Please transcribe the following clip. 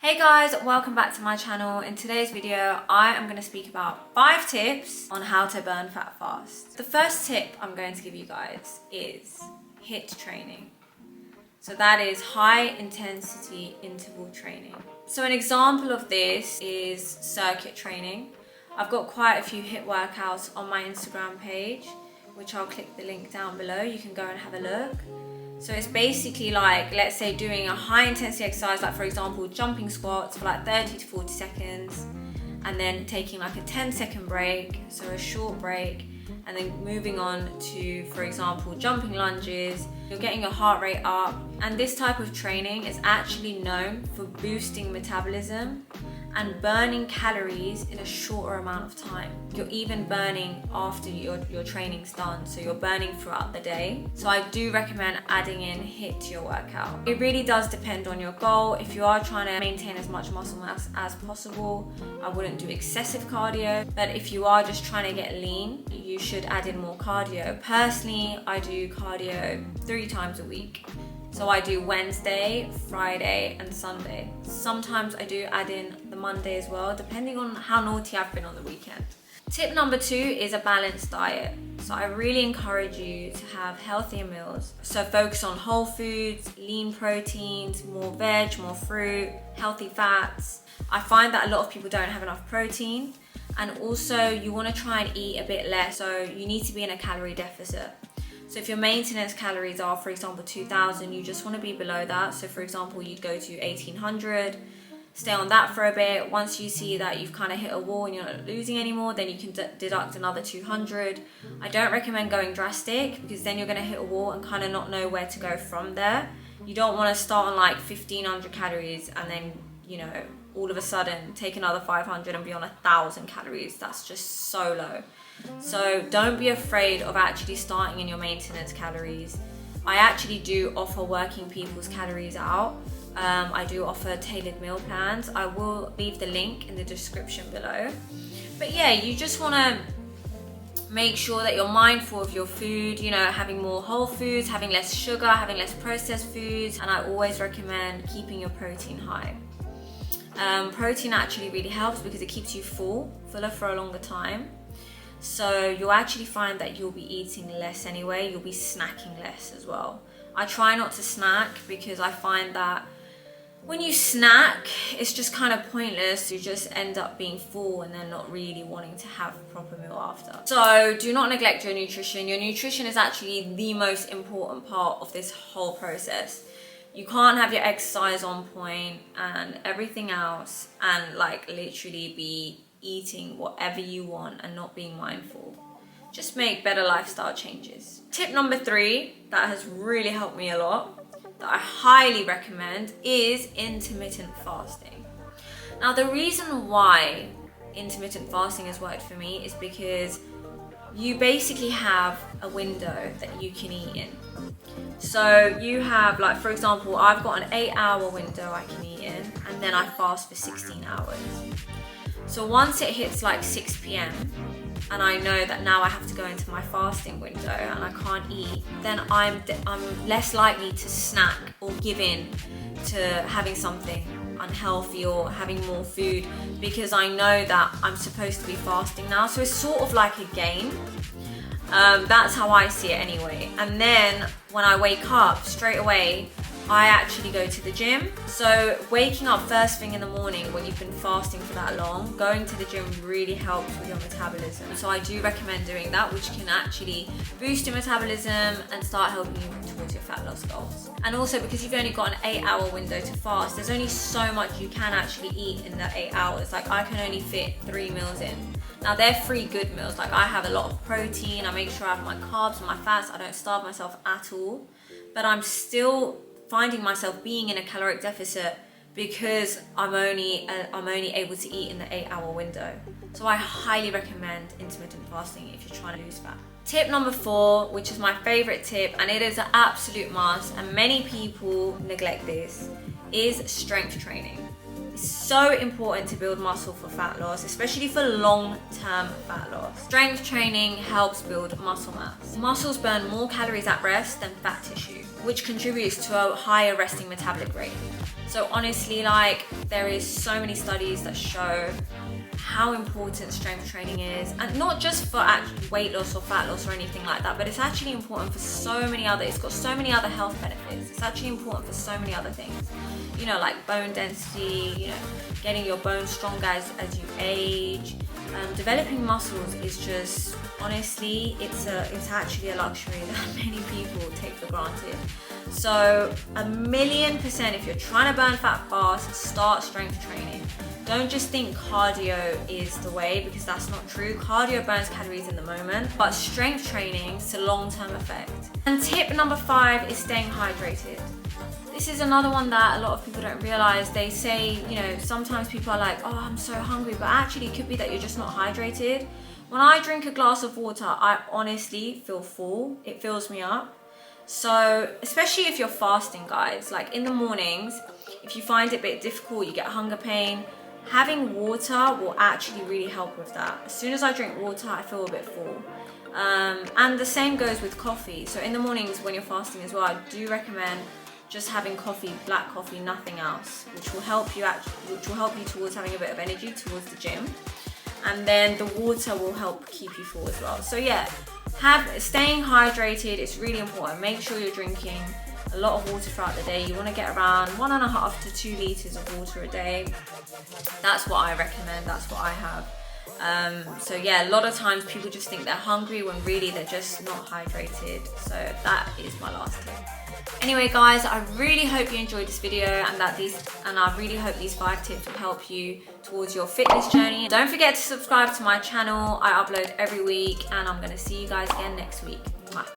Hey guys, welcome back to my channel. In today's video, I am going to speak about 5 tips on how to burn fat fast. The first tip I'm going to give you guys is HIIT training. So that is high intensity interval training. So an example of this is circuit training. I've got quite a few HIIT workouts on my Instagram page, which I'll click the link down below. You can go and have a look. So it's basically like, let's say doing a high intensity exercise, like for example, jumping squats for like 30 to 40 seconds, and then taking like a 10-second break, so a short break, and then moving on to, for example, jumping lunges. You're getting your heart rate up, and this type of training is actually known for boosting metabolism and burning calories in a shorter amount of time. You're even burning after your training's done, so you're burning throughout the day. So I do recommend adding in HIIT to your workout. It really does depend on your goal. If you are trying to maintain as much muscle mass as possible, I wouldn't do excessive cardio. But if you are just trying to get lean, you should add in more cardio. Personally, I do cardio 3 times a week. So I do Wednesday, Friday, and Sunday. Sometimes I do add in the Monday as well, depending on how naughty I've been on the weekend. Tip number 2 is a balanced diet. So I really encourage you to have healthier meals. So focus on whole foods, lean proteins, more veg, more fruit, healthy fats. I find that a lot of people don't have enough protein, and also you want to try and eat a bit less. So you need to be in a calorie deficit. So if your maintenance calories are, for example, 2,000, you just want to be below that. So for example, you'd go to 1,800, stay on that for a bit. Once you see that you've kind of hit a wall and you're not losing anymore, then you can deduct another 200. I don't recommend going drastic, because then you're going to hit a wall and kind of not know where to go from there. You don't want to start on like 1,500 calories and then, you know, all of a sudden take another 500 and be on 1,000 calories. That's just so low. So don't be afraid of actually starting in your maintenance calories. I actually do offer working people's calories out. I do offer tailored meal plans. I will leave the link in the description below. But yeah, you just want to make sure that you're mindful of your food, you know, having more whole foods, having less sugar, having less processed foods, and I always recommend keeping your protein high. Protein actually really helps because it keeps you fuller for a longer time. So you'll actually find that you'll be eating less anyway. You'll be snacking less as well. I try not to snack because I find that when you snack, it's just kind of pointless. You just end up being full and then not really wanting to have a proper meal after. So do not neglect your nutrition. Your nutrition is actually the most important part of this whole process. You can't have your exercise on point and everything else and like literally be eating whatever you want and not being mindful. Just make better lifestyle changes. Tip number 3 that has really helped me a lot, that I highly recommend, is intermittent fasting. Now the reason why intermittent fasting has worked for me is because you basically have a window that you can eat in. So you have, like for example, I've got an 8-hour window I can eat in, and then I fast for 16 hours. So once it hits like 6 p.m. and I know that now I have to go into my fasting window and I can't eat, then I'm less likely to snack or give in to having something unhealthy or having more food, because I know that I'm supposed to be fasting now. So it's sort of like a game. That's how I see it anyway. And then when I wake up, straight away I actually go to the gym. So waking up first thing in the morning when you've been fasting for that long, going to the gym really helps with your metabolism. So I do recommend doing that, which can actually boost your metabolism and start helping you towards your fat loss goals. And also because you've only got an 8-hour window to fast, there's only so much you can actually eat in that 8 hours. Like I can only fit 3 meals in. Now they're 3 good meals. Like I have a lot of protein, I make sure I have my carbs and my fats, I don't starve myself at all, but I'm still finding myself being in a caloric deficit because I'm only able to eat in the 8-hour window. So I highly recommend intermittent fasting if you're trying to lose fat. Tip number 4, which is my favorite tip, and it is an absolute must, and many people neglect this, is strength training. It's so important to build muscle for fat loss, especially for long-term fat loss. Strength training helps build muscle mass. Muscles burn more calories at rest than fat tissue, which contributes to a higher resting metabolic rate. So honestly, like, there is so many studies that show how important strength training is, and not just for weight loss or fat loss or anything like that, but it's actually important for so many other, it's got so many other health benefits. It's actually important for so many other things, you know, like bone density, you know, getting your bones stronger as you age. Developing muscles is just, honestly, it's actually a luxury that many people take for granted. So 1,000,000%, if you're trying to burn fat fast, start strength training. Don't just think cardio is the way, because that's not true. Cardio burns calories in the moment, but strength training is a long-term effect. And tip number 5 is staying hydrated. This is another one that a lot of people don't realize. They say, you know, sometimes people are like, oh, I'm so hungry, but actually it could be that you're just not hydrated. When I drink a glass of water, I honestly feel full. It fills me up. So especially if you're fasting, guys, like in the mornings, if you find it a bit difficult, you get hunger pain, having water will actually really help with that. As soon as I drink water, I feel a bit full. And the same goes with coffee. So in the mornings when you're fasting as well, I do recommend just having coffee, black coffee, nothing else, which will help you towards having a bit of energy towards the gym. And then the water will help keep you full as well. So yeah, staying hydrated is really important. Make sure you're drinking a lot of water throughout the day. You want to get around 1.5 to 2 liters of water a day. That's what I recommend. That's what I have. So yeah, a lot of times people just think they're hungry when really they're just not hydrated. So that is my last tip. Anyway guys, I really hope you enjoyed this video, and I really hope these 5 tips will help you towards your fitness journey. Don't forget to subscribe to my channel. I upload every week, and I'm going to see you guys again next week.